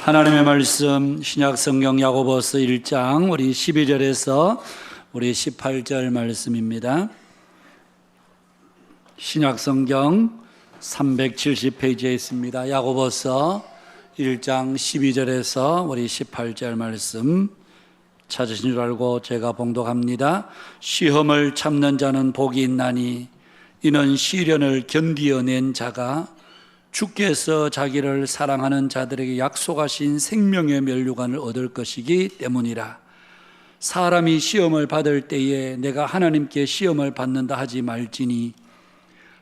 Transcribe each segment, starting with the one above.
하나님의 말씀 신약 성경 야고보서 1장 우리 12절에서 우리 18절 말씀입니다. 신약 성경 370페이지에 있습니다. 야고보서 1장 12절에서 우리 18절 말씀 찾으신 줄 알고 제가 봉독합니다. 시험을 참는 자는 복이 있나니 이는 시련을 견디어낸 자가 주께서 자기를 사랑하는 자들에게 약속하신 생명의 면류관을 얻을 것이기 때문이라. 사람이 시험을 받을 때에 내가 하나님께 시험을 받는다 하지 말지니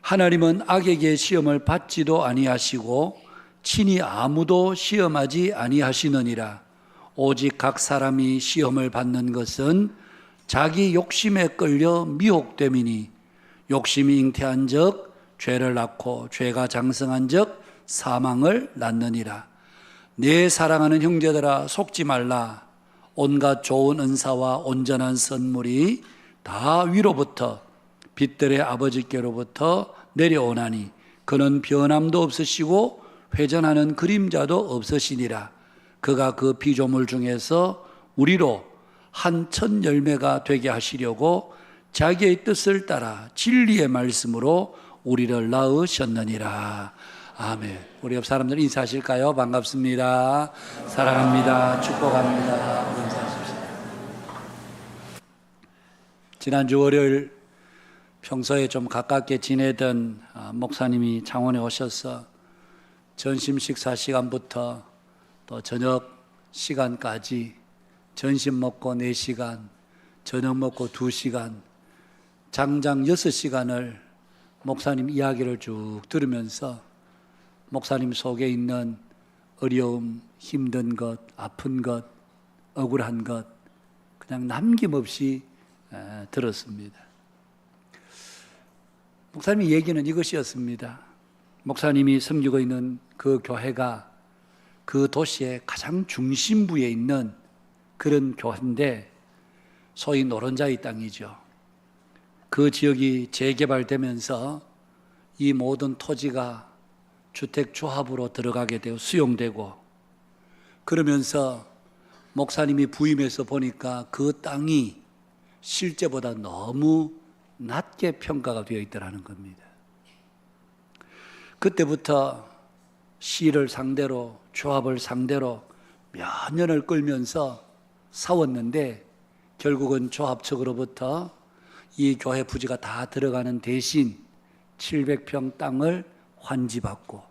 하나님은 악에게 시험을 받지도 아니하시고 친히 아무도 시험하지 아니하시느니라. 오직 각 사람이 시험을 받는 것은 자기 욕심에 끌려 미혹됨이니 욕심이 잉태한 적 죄를 낳고 죄가 장성한 적 사망을 낳느니라. 내 사랑하는 형제들아 속지 말라. 온갖 좋은 은사와 온전한 선물이 다 위로부터 빛들의 아버지께로부터 내려오나니 그는 변함도 없으시고 회전하는 그림자도 없으시니라. 그가 그 피조물 중에서 우리로 한 첫 열매가 되게 하시려고 자기의 뜻을 따라 진리의 말씀으로 우리를 낳으셨느니라. 아멘. 우리 옆 사람들 인사하실까요? 반갑습니다. 사랑합니다. 축복합니다. 인사하십시오. 지난주 월요일 평소에 좀 가깝게 지내던 목사님이 창원에 오셔서 점심 식사 시간부터 또 저녁 시간까지 점심 먹고 4시간, 저녁 먹고 2시간, 장장 6시간을 목사님 이야기를 쭉 들으면서 목사님 속에 있는 어려움, 힘든 것, 아픈 것, 억울한 것 그냥 남김없이 들었습니다. 목사님 얘기는 이것이었습니다. 목사님이 섬기고 있는 그 교회가 그 도시의 가장 중심부에 있는 그런 교회인데 소위 노른자의 땅이죠. 그 지역이 재개발되면서 이 모든 토지가 주택조합으로 들어가게 되고 수용되고 그러면서 목사님이 부임해서 보니까 그 땅이 실제보다 너무 낮게 평가가 되어 있더라는 겁니다. 그때부터 시를 상대로 조합을 상대로 몇 년을 끌면서 싸웠는데 결국은 조합 측으로부터 이 교회 부지가 다 들어가는 대신 700평 땅을 환지받고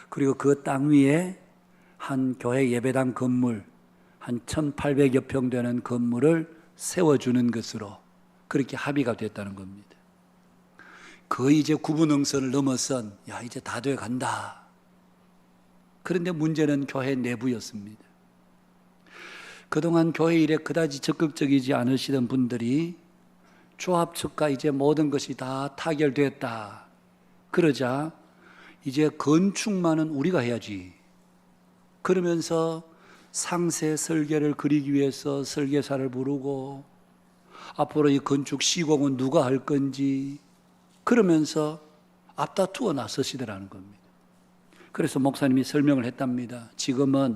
그리고 그 땅 위에 한 교회 예배당 건물 한 1800여 평 되는 건물을 세워주는 것으로 그렇게 합의가 됐다는 겁니다. 거의 이제 구분응선을 넘어선 이제 다 돼 간다. 그런데 문제는 교회 내부였습니다. 그동안 교회 일에 그다지 적극적이지 않으시던 분들이 조합 측과 이제 모든 것이 다 타결됐다. 그러자 이제 건축만은 우리가 해야지. 그러면서 상세 설계를 그리기 위해서 설계사를 부르고 앞으로 이 건축 시공은 누가 할 건지 그러면서 앞다투어 나서시더라는 겁니다. 그래서 목사님이 설명을 했답니다. 지금은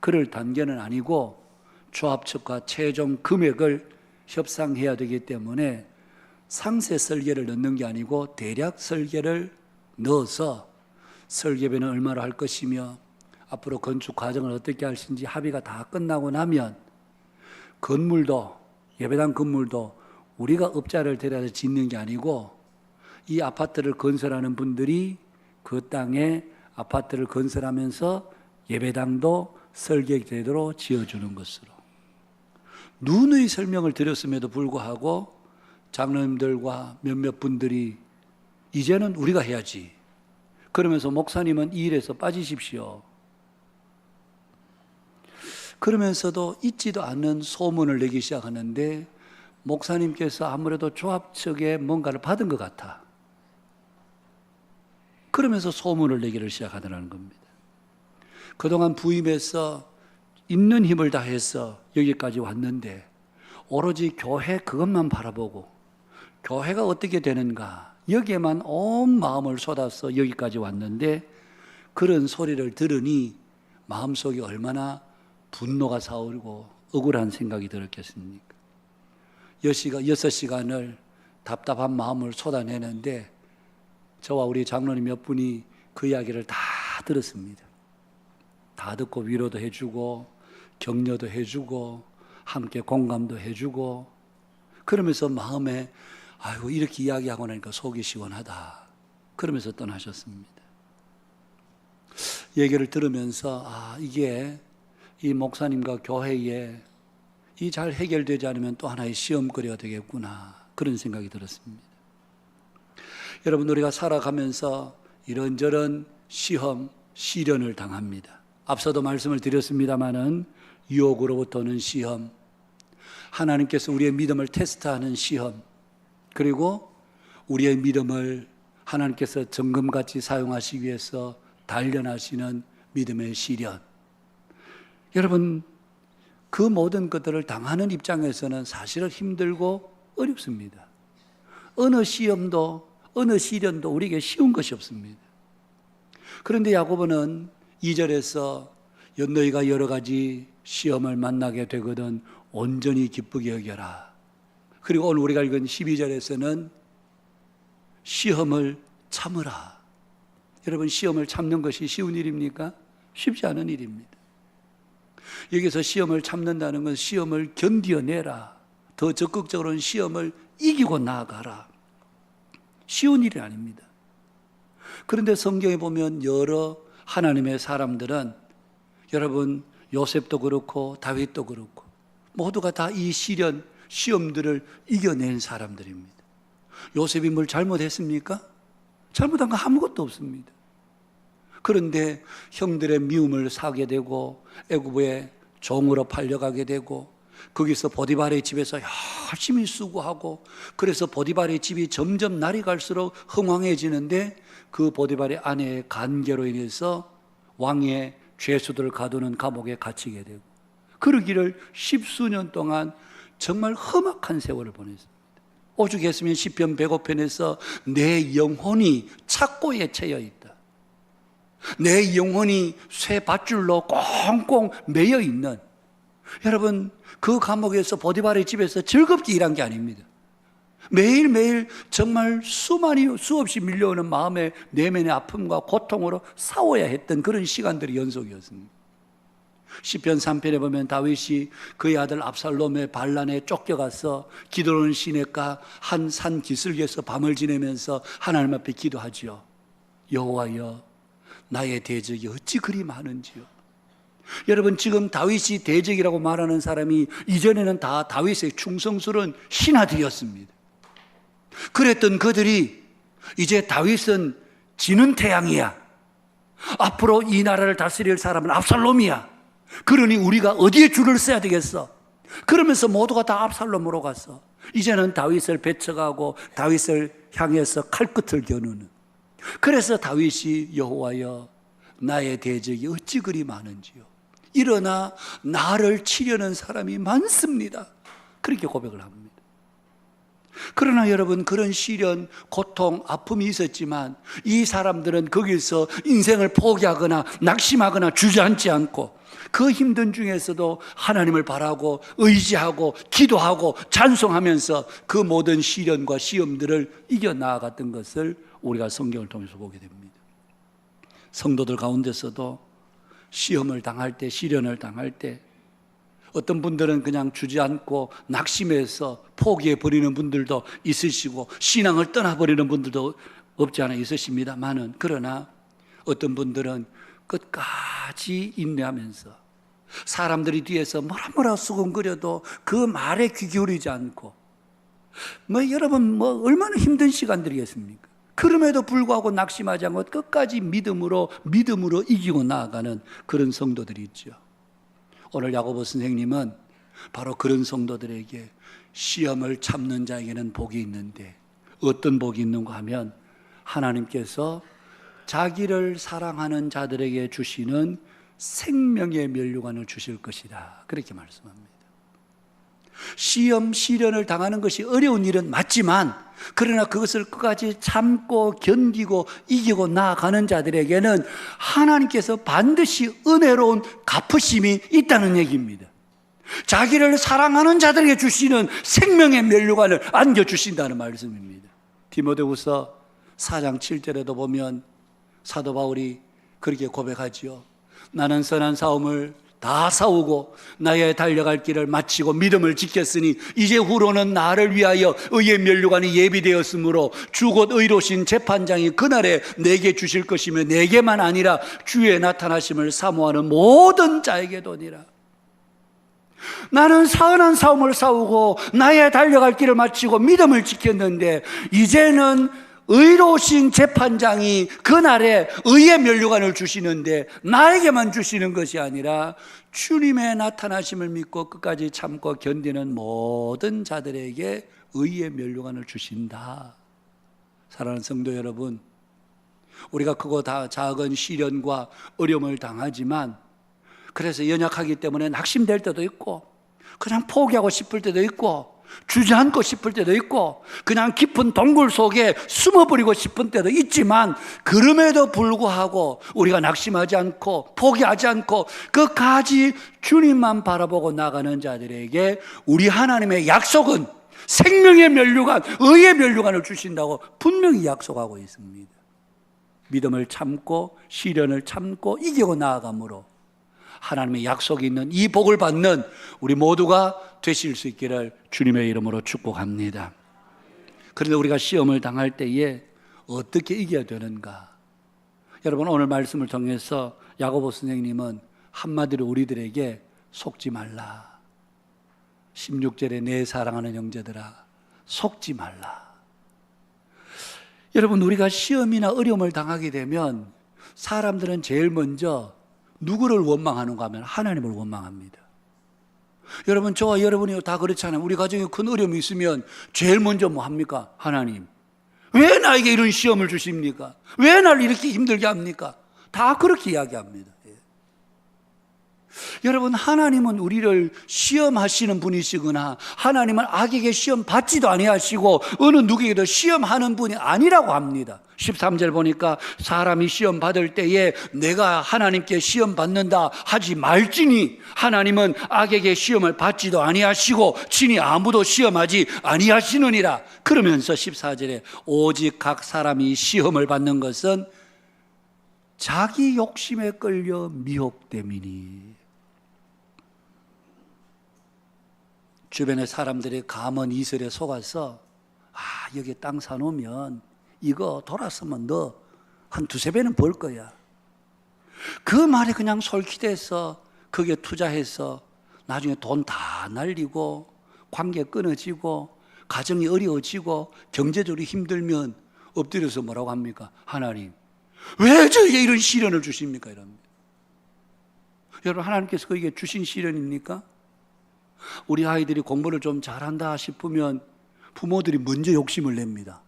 그럴 단계는 아니고 조합 측과 최종 금액을 협상해야 되기 때문에 상세 설계를 넣는 게 아니고 대략 설계를 넣어서 설계비는 얼마로 할 것이며 앞으로 건축 과정을 어떻게 할 것인지 합의가 다 끝나고 나면 건물도 예배당 건물도 우리가 업자를 데려다 짓는 게 아니고 이 아파트를 건설하는 분들이 그 땅에 아파트를 건설하면서 예배당도 설계제대로 지어주는 것으로 누누이 설명을 드렸음에도 불구하고 장로님들과 몇몇 분들이 이제는 우리가 해야지. 그러면서 목사님은 이 일에서 빠지십시오. 그러면서도 있지도 않는 소문을 내기 시작하는데 목사님께서 아무래도 조합 측에 뭔가를 받은 것 같아. 그러면서 소문을 내기를 시작하더라는 겁니다. 그동안 부임해서 있는 힘을 다해서 여기까지 왔는데 오로지 교회 그것만 바라보고 교회가 어떻게 되는가 여기에만 온 마음을 쏟아서 여기까지 왔는데 그런 소리를 들으니 마음속에 얼마나 분노가 사오르고 억울한 생각이 들었겠습니까? 6시간을 답답한 마음을 쏟아내는데 저와 우리 장로님 몇 분이 그 이야기를 다 들었습니다. 다 듣고 위로도 해주고 격려도 해주고 함께 공감도 해주고 그러면서 마음에 아이고 이렇게 이야기하고 나니까 속이 시원하다 그러면서 떠나셨습니다. 얘기를 들으면서 이게 이 목사님과 교회에 이 잘 해결되지 않으면 또 하나의 시험거리가 되겠구나 그런 생각이 들었습니다. 여러분 우리가 살아가면서 이런저런 시험, 시련을 당합니다. 앞서도 말씀을 드렸습니다마는 유혹으로부터 오는 시험, 하나님께서 우리의 믿음을 테스트하는 시험, 그리고 우리의 믿음을 하나님께서 정금같이 사용하시기 위해서 단련하시는 믿음의 시련. 여러분 그 모든 것들을 당하는 입장에서는 사실은 힘들고 어렵습니다. 어느 시험도 어느 시련도 우리에게 쉬운 것이 없습니다. 그런데 야고보는 2절에서 너희가 여러 가지 시험을 만나게 되거든 온전히 기쁘게 여겨라. 그리고 오늘 우리가 읽은 12절에서는 시험을 참으라. 여러분 시험을 참는 것이 쉬운 일입니까? 쉽지 않은 일입니다. 여기서 시험을 참는다는 건 시험을 견디어내라. 더 적극적으로는 시험을 이기고 나아가라. 쉬운 일이 아닙니다. 그런데 성경에 보면 여러 하나님의 사람들은 여러분 요셉도 그렇고 다윗도 그렇고 모두가 다 이 시험들을 이겨낸 사람들입니다. 요셉이 뭘 잘못했습니까? 잘못한 거 아무것도 없습니다. 그런데 형들의 미움을 사게 되고 애굽의 종으로 팔려가게 되고 거기서 보디발의 집에서 열심히 수고하고 그래서 보디발의 집이 점점 날이 갈수록 흥왕해지는데 그 보디발의 아내의 간계로 인해서 왕의 죄수들을 가두는 감옥에 갇히게 되고 그러기를 10수년 동안 정말 험악한 세월을 보냈습니다. 오죽했으면 시편 105편에서 내 영혼이 착고에 채여 있다. 내 영혼이 쇠 밧줄로 꽁꽁 매여 있는 여러분 그 감옥에서 보디발의 집에서 즐겁게 일한 게 아닙니다. 매일매일 정말 수없이 밀려오는 마음의 내면의 아픔과 고통으로 싸워야 했던 그런 시간들이 연속이었습니다. 시편 3편에 보면 다윗이 그의 아들 압살롬의 반란에 쫓겨가서 기드론 시내가 한 산 기슭에서 밤을 지내면서 하나님 앞에 기도하지요. 여호와여 나의 대적이 어찌 그리 많은지요. 여러분 지금 다윗이 대적이라고 말하는 사람이 이전에는 다 다윗의 충성스러운 신하들이었습니다. 그랬던 그들이 이제 다윗은 지는 태양이야. 앞으로 이 나라를 다스릴 사람은 압살롬이야. 그러니 우리가 어디에 줄을 서야 되겠어? 그러면서 모두가 다 압살롬으로 갔어. 이제는 다윗을 배척하고 다윗을 향해서 칼끝을 겨누는. 그래서 다윗이 여호와여 나의 대적이 어찌 그리 많은지요. 일어나 나를 치려는 사람이 많습니다. 그렇게 고백을 합니다. 그러나 여러분 그런 시련, 고통, 아픔이 있었지만 이 사람들은 거기서 인생을 포기하거나 낙심하거나 주저앉지 않고 그 힘든 중에서도 하나님을 바라고 의지하고 기도하고 찬송하면서 그 모든 시련과 시험들을 이겨나갔던 것을 우리가 성경을 통해서 보게 됩니다. 성도들 가운데서도 시험을 당할 때, 시련을 당할 때 어떤 분들은 그냥 주저앉고 낙심해서 포기해버리는 분들도 있으시고 신앙을 떠나버리는 분들도 없지 않아 있으십니다만은 그러나 어떤 분들은 끝까지 인내하면서 사람들이 뒤에서 뭐라 수근거려도 그 말에 귀 기울이지 않고 여러분 얼마나 힘든 시간들이겠습니까? 그럼에도 불구하고 낙심하지 않고 끝까지 믿음으로 이기고 나아가는 그런 성도들이 있죠. 오늘 야고보 선생님은 바로 그런 성도들에게 시험을 참는 자에게는 복이 있는데 어떤 복이 있는가 하면 하나님께서 자기를 사랑하는 자들에게 주시는 생명의 면류관을 주실 것이다. 그렇게 말씀합니다. 시험, 시련을 당하는 것이 어려운 일은 맞지만 그러나 그것을 끝까지 참고 견디고 이기고 나아가는 자들에게는 하나님께서 반드시 은혜로운 갚으심이 있다는 얘기입니다. 자기를 사랑하는 자들에게 주시는 생명의 면류관을 안겨주신다는 말씀입니다. 디모데후서 4장 7절에도 보면 사도 바울이 그렇게 고백하지요. 나는 선한 싸움을 다 싸우고 나의 달려갈 길을 마치고 믿음을 지켰으니 이제 후로는 나를 위하여 의의 면류관이 예비되었으므로 주 곧 의로우신 재판장이 그날에 내게 주실 것이며 내게만 아니라 주의 나타나심을 사모하는 모든 자에게도니라. 나는 선한 싸움을 싸우고 나의 달려갈 길을 마치고 믿음을 지켰는데 이제는 의로우신 재판장이 그날에 의의 면류관을 주시는데 나에게만 주시는 것이 아니라 주님의 나타나심을 믿고 끝까지 참고 견디는 모든 자들에게 의의 면류관을 주신다. 사랑하는 성도 여러분, 우리가 크고 다 작은 시련과 어려움을 당하지만 그래서 연약하기 때문에 낙심될 때도 있고 그냥 포기하고 싶을 때도 있고 주저앉고 싶을 때도 있고 그냥 깊은 동굴 속에 숨어버리고 싶은 때도 있지만 그럼에도 불구하고 우리가 낙심하지 않고 포기하지 않고 끝까지 주님만 바라보고 나가는 자들에게 우리 하나님의 약속은 생명의 면류관, 의의 면류관을 주신다고 분명히 약속하고 있습니다. 믿음을 참고 시련을 참고 이기고 나아감으로 하나님의 약속이 있는 이 복을 받는 우리 모두가 되실 수 있기를 주님의 이름으로 축복합니다. 그런데 우리가 시험을 당할 때에 어떻게 이겨야 되는가? 여러분, 오늘 말씀을 통해서 야고보 선생님은 한마디로 우리들에게 속지 말라. 16절에 내 사랑하는 형제들아 속지 말라. 여러분, 우리가 시험이나 어려움을 당하게 되면 사람들은 제일 먼저 누구를 원망하는가 하면 하나님을 원망합니다. 여러분, 저와 여러분이 다 그렇잖아요. 우리 가정에 큰 어려움이 있으면 제일 먼저 뭐 합니까? 하나님, 왜 나에게 이런 시험을 주십니까? 왜 나를 이렇게 힘들게 합니까? 다 그렇게 이야기합니다. 여러분, 하나님은 우리를 시험하시는 분이시거나 하나님은 악에게 시험 받지도 아니하시고 어느 누구에게도 시험하는 분이 아니라고 합니다. 13절 보니까 사람이 시험 받을 때에 내가 하나님께 시험 받는다 하지 말지니 하나님은 악에게 시험을 받지도 아니하시고 친히 아무도 시험하지 아니하시느니라. 그러면서 14절에 오직 각 사람이 시험을 받는 것은 자기 욕심에 끌려 미혹됨이니. 주변의 사람들이 감언 이설에 속아서 여기 땅 사놓으면 이거 돌아서면 너 한 두세 배는 벌 거야. 그 말에 그냥 솔깃해서 거기에 투자해서 나중에 돈 다 날리고 관계 끊어지고 가정이 어려워지고 경제적으로 힘들면 엎드려서 뭐라고 합니까? 하나님, 왜 저에게 이런 시련을 주십니까? 이럽니다. 여러분, 하나님께서 그에게 주신 시련입니까? 우리 아이들이 공부를 좀 잘한다 싶으면 부모들이 먼저 욕심을 냅니다.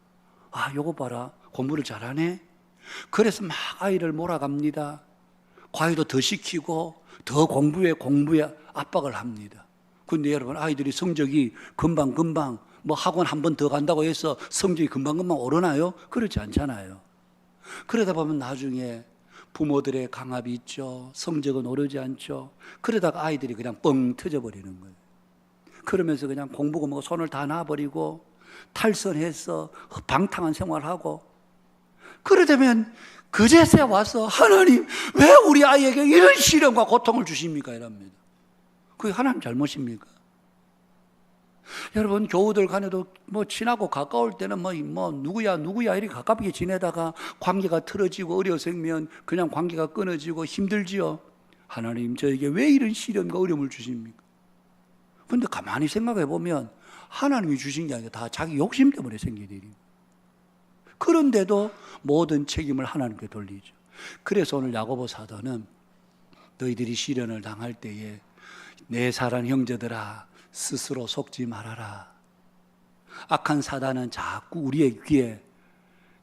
요거 봐라, 공부를 잘하네. 그래서 막 아이를 몰아갑니다. 과외도 더 시키고 더 공부에 압박을 합니다. 그런데 여러분, 아이들이 성적이 금방 뭐 학원 한 번 더 간다고 해서 성적이 금방 오르나요? 그렇지 않잖아요. 그러다 보면 나중에 부모들의 강압이 있죠. 성적은 오르지 않죠. 그러다가 아이들이 그냥 뻥 터져버리는 거예요. 그러면서 그냥 공부고 뭐고 손을 다 놔버리고 탈선해서 방탕한 생활하고, 그러다면 그제서야 와서 하나님, 왜 우리 아이에게 이런 시련과 고통을 주십니까? 이랍니다. 그게 하나님 잘못입니까? 여러분, 교우들 간에도 뭐 친하고 가까울 때는 뭐 누구야 이렇게 가깝게 지내다가 관계가 틀어지고 어려서면 그냥 관계가 끊어지고 힘들지요. 하나님, 저에게 왜 이런 시련과 어려움을 주십니까? 그런데 가만히 생각해 보면 하나님이 주신 게 아니라 다 자기 욕심 때문에 생긴 일입니다. 그런데도 모든 책임을 하나님께 돌리죠. 그래서 오늘 야고보 사도는 너희들이 시련을 당할 때에 내 사랑하는 형제들아 스스로 속지 말아라. 악한 사단은 자꾸 우리의 귀에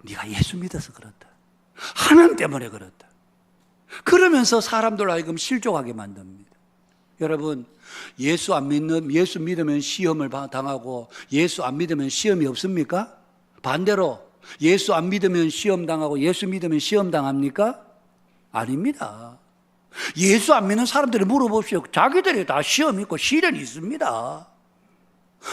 네가 예수 믿어서 그렇다, 하나님 때문에 그렇다, 그러면서 사람들 하여금 실족하게 만듭니다. 여러분, 예수 믿으면 시험을 당하고 예수 안 믿으면 시험이 없습니까? 반대로 예수 안 믿으면 시험 당하고 예수 믿으면 시험 당합니까? 아닙니다. 예수 안 믿는 사람들이 물어보십시오. 자기들이 다 시험 있고 시련이 있습니다.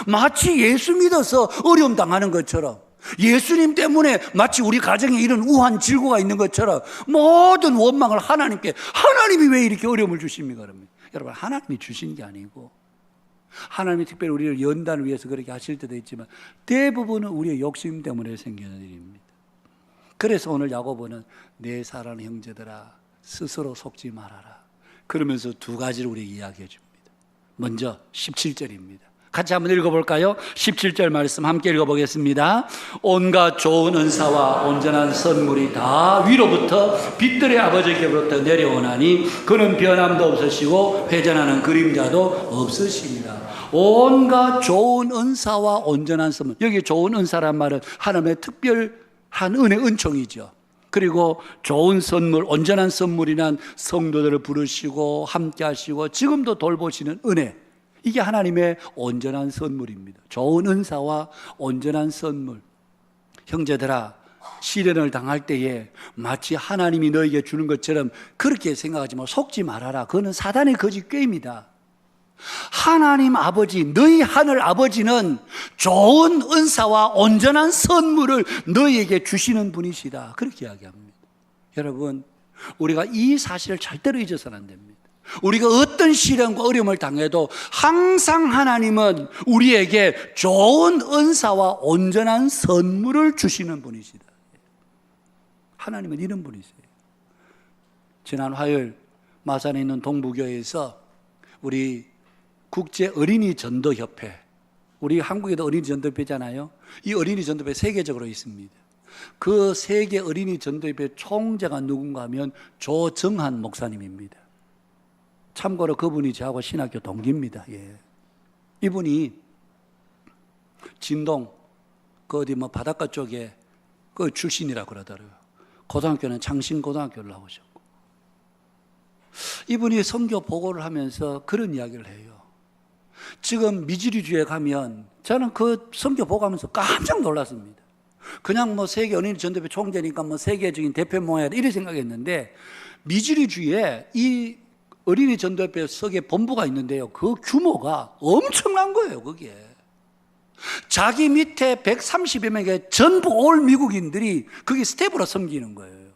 마치 예수 믿어서 어려움 당하는 것처럼, 예수님 때문에 마치 우리 가정에 이런 우한 질고가 있는 것처럼 모든 원망을 하나님께, 하나님이 왜 이렇게 어려움을 주십니까? 그러면 여러분, 하나님이 주신 게 아니고 하나님이 특별히 우리를 연단을 위해서 그렇게 하실 때도 있지만 대부분은 우리의 욕심 때문에 생기는 일입니다. 그래서 오늘 야고보는 내 사랑하는 형제들아 스스로 속지 말아라, 그러면서 두 가지를 우리에게 이야기해 줍니다. 먼저 17절입니다. 같이 한번 읽어볼까요? 17절 말씀 함께 읽어보겠습니다. 온갖 좋은 은사와 온전한 선물이 다 위로부터 빛들의 아버지께로부터 내려오나니 그는 변함도 없으시고 회전하는 그림자도 없으십니다. 온갖 좋은 은사와 온전한 선물, 여기 좋은 은사란 말은 하나님의 특별한 은혜, 은총이죠. 그리고 좋은 선물, 온전한 선물이란 성도들을 부르시고 함께 하시고 지금도 돌보시는 은혜, 이게 하나님의 온전한 선물입니다. 좋은 은사와 온전한 선물. 형제들아, 시련을 당할 때에 마치 하나님이 너에게 주는 것처럼 그렇게 생각하지 마. 속지 말아라. 그거는 사단의 거짓 꾀입니다. 하나님 아버지, 너희 하늘 아버지는 좋은 은사와 온전한 선물을 너희에게 주시는 분이시다, 그렇게 이야기합니다. 여러분, 우리가 이 사실을 절대로 잊어서는 안 됩니다. 우리가 어떤 시련과 어려움을 당해도 항상 하나님은 우리에게 좋은 은사와 온전한 선물을 주시는 분이시다. 하나님은 이런 분이세요. 지난 화요일 마산에 있는 동부교회에서 우리 국제 어린이 전도협회, 우리 한국에도 어린이 전도협회잖아요. 이 어린이 전도협회 세계적으로 있습니다. 그 세계 어린이 전도협회 총재가 누군가 하면 조정한 목사님입니다. 참고로 그분이 저하고 신학교 동기입니다. 예. 이분이 진동 그 어디 뭐 바닷가 쪽에 그 출신이라 그러더라고요. 고등학교는 창신고등학교를 나오셨고, 이분이 선교 보고를 하면서 그런 이야기를 해요. 지금 미주리주에 가면 저는 그 선교 보고하면서 깜짝 놀랐습니다. 그냥 뭐 세계 어린이 전도회 총재니까 뭐 세계적인 대표 모아야 돼 이렇게 생각했는데, 미주리주에 이 어린이 전도협회 석에 본부가 있는데요, 그 규모가 엄청난 거예요. 그게 자기 밑에 130여 명의 전부 올 미국인들이 그게 스텝으로 섬기는 거예요.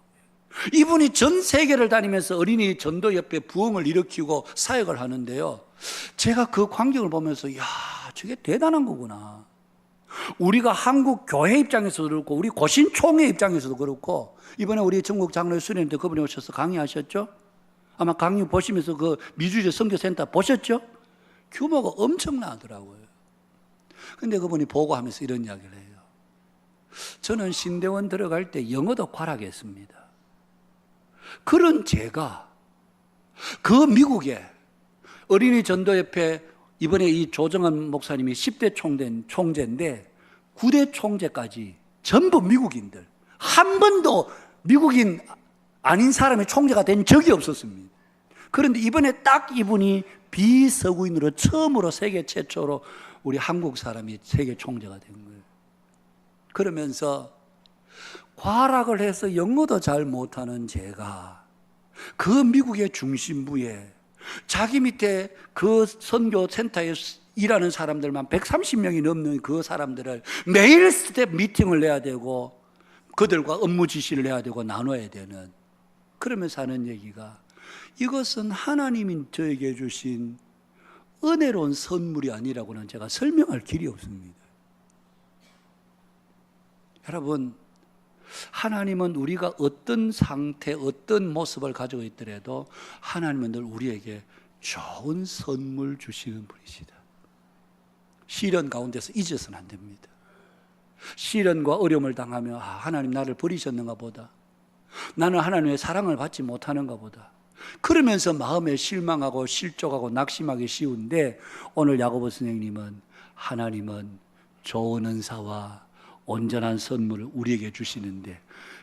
이분이 전 세계를 다니면서 어린이 전도협회 부흥을 일으키고 사역을 하는데요, 제가 그 광경을 보면서 야, 저게 대단한 거구나. 우리가 한국 교회 입장에서도 그렇고 우리 고신총회 입장에서도 그렇고, 이번에 우리 전국 장로회 수련회 때 그분이 오셔서 강의하셨죠? 아마 강의 보시면서 그 미주리 선교센터 보셨죠? 규모가 엄청나더라고요. 근데 그분이 보고하면서 이런 이야기를 해요. 저는 신대원 들어갈 때 영어도 과락했습니다. 그런 제가 그 미국에 어린이 전도협회, 이번에 이 조정한 목사님이 10대 총재인데 9대 총재까지 전부 미국인들, 한 번도 미국인 아닌 사람이 총재가 된 적이 없었습니다. 그런데 이번에 딱 이분이 비서구인으로 처음으로 세계 최초로 우리 한국 사람이 세계 총재가 된 거예요. 그러면서 과락을 해서 영어도 잘 못하는 제가 그 미국의 중심부에 자기 밑에 그 선교 센터에 일하는 사람들만 130명이 넘는 그 사람들을 매일 스텝 미팅을 내야 되고 그들과 업무 지시를 해야 되고 나눠야 되는, 그러면서 하는 얘기가, 이것은 하나님이 저에게 주신 은혜로운 선물이 아니라고는 제가 설명할 길이 없습니다. 여러분, 하나님은 우리가 어떤 상태, 어떤 모습을 가지고 있더라도 하나님은 늘 우리에게 좋은 선물 주시는 분이시다. 시련 가운데서 잊어서는 안 됩니다. 시련과 어려움을 당하며 하나님 나를 버리셨는가 보다, 나는 하나님의 사랑을 받지 못하는가 보다, 그러면서 마음에 실망하고 실족하고 낙심하기 쉬운데, 오늘 야고보 선생님은 하나님은 좋은 은사와 온전한 선물을 우리에게 주시는데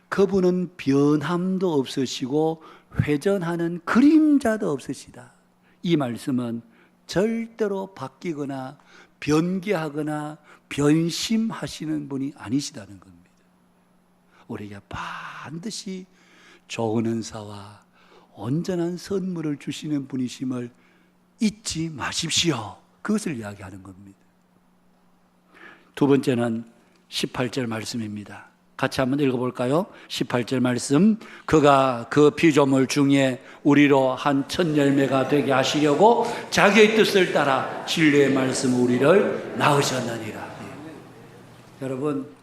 그분은 변함도 없으시고 회전하는 그림자도 없으시다. 이 말씀은 절대로 바뀌거나 변개하거나 변심하시는 분이 아니시다는 겁니다. 우리에게 반드시 좋은 은사와 온전한 선물을 주시는 분이심을 잊지 마십시오. 그것을 이야기하는 겁니다. 두 번째는 18절 말씀입니다. 같이 한번 읽어볼까요? 18절 말씀. 그가 그 피조물 중에 우리로 한 첫 열매가 되게 하시려고 자기의 뜻을 따라 진리의 말씀 우리를 낳으셨느니라. 여러분,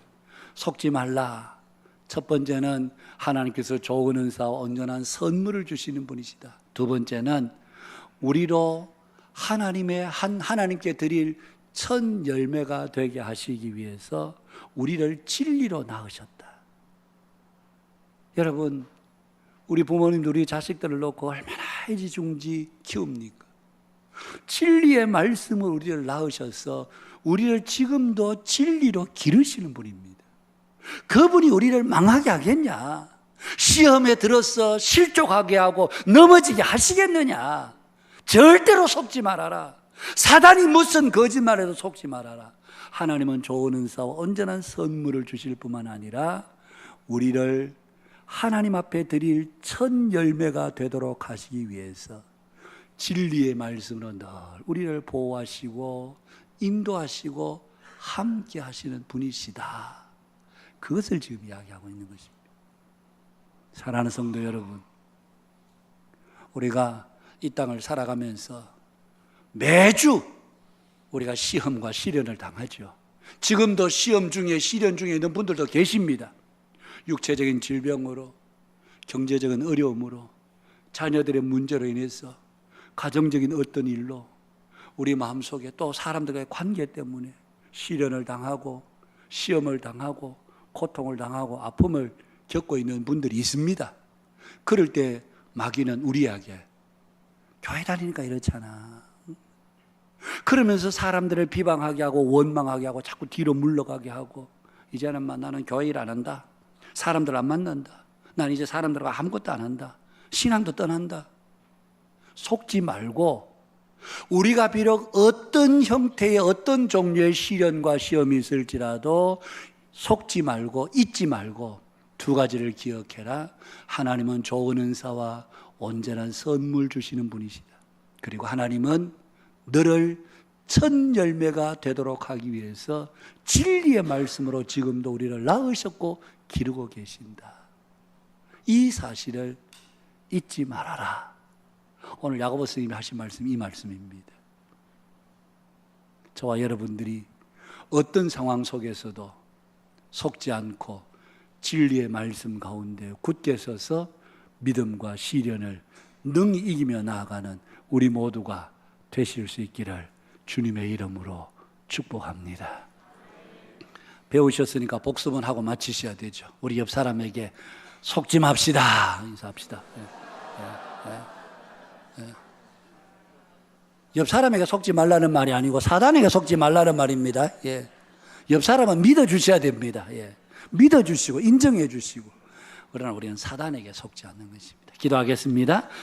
속지 말라. 첫 번째는 하나님께서 좋은 은사와 온전한 선물을 주시는 분이시다. 두 번째는 우리로 하나님께 드릴 첫 열매가 되게 하시기 위해서 우리를 진리로 낳으셨다. 여러분, 우리 부모님도 우리 자식들을 놓고 얼마나 애지중지 키웁니까? 진리의 말씀을 우리를 낳으셔서 우리를 지금도 진리로 기르시는 분입니다. 그분이 우리를 망하게 하겠냐? 시험에 들어서 실족하게 하고 넘어지게 하시겠느냐? 절대로 속지 말아라. 사단이 무슨 거짓말에도 속지 말아라. 하나님은 좋은 은사와 온전한 선물을 주실 뿐만 아니라 우리를 하나님 앞에 드릴 첫 열매가 되도록 하시기 위해서 진리의 말씀으로 늘 우리를 보호하시고 인도하시고 함께 하시는 분이시다. 그것을 지금 이야기하고 있는 것입니다. 사랑하는 성도 여러분, 우리가 이 땅을 살아가면서 매주 우리가 시험과 시련을 당하죠. 지금도 시험 중에 시련 중에 있는 분들도 계십니다. 육체적인 질병으로, 경제적인 어려움으로, 자녀들의 문제로 인해서, 가정적인 어떤 일로 우리 마음속에 또 사람들과의 관계 때문에 시련을 당하고 시험을 당하고 고통을 당하고 아픔을 겪고 있는 분들이 있습니다. 그럴 때 마귀는 우리에게 교회 다니니까 이렇잖아, 그러면서 사람들을 비방하게 하고 원망하게 하고 자꾸 뒤로 물러가게 하고, 이제는 나는 교회 일 안 한다, 사람들 안 만난다, 난 이제 사람들과 아무것도 안 한다, 신앙도 떠난다. 속지 말고 우리가 비록 어떤 형태의 어떤 종류의 시련과 시험이 있을지라도 속지 말고 잊지 말고 두 가지를 기억해라. 하나님은 좋은 은사와 온전한 선물 주시는 분이시다. 그리고 하나님은 너를 첫 열매가 되도록 하기 위해서 진리의 말씀으로 지금도 우리를 낳으셨고 기르고 계신다. 이 사실을 잊지 말아라. 오늘 야고보 스님이 하신 말씀, 이 말씀입니다. 저와 여러분들이 어떤 상황 속에서도 속지 않고 진리의 말씀 가운데 굳게 서서 믿음과 시련을 능히 이기며 나아가는 우리 모두가 되실 수 있기를 주님의 이름으로 축복합니다. 배우셨으니까 복습은 하고 마치셔야 되죠. 우리 옆 사람에게 속지 맙시다 인사합시다. 옆 사람에게 속지 말라는 말이 아니고 사단에게 속지 말라는 말입니다. 옆 사람은 믿어주셔야 됩니다. 믿어주시고 인정해 주시고. 그러나 우리는 사단에게 속지 않는 것입니다. 기도하겠습니다.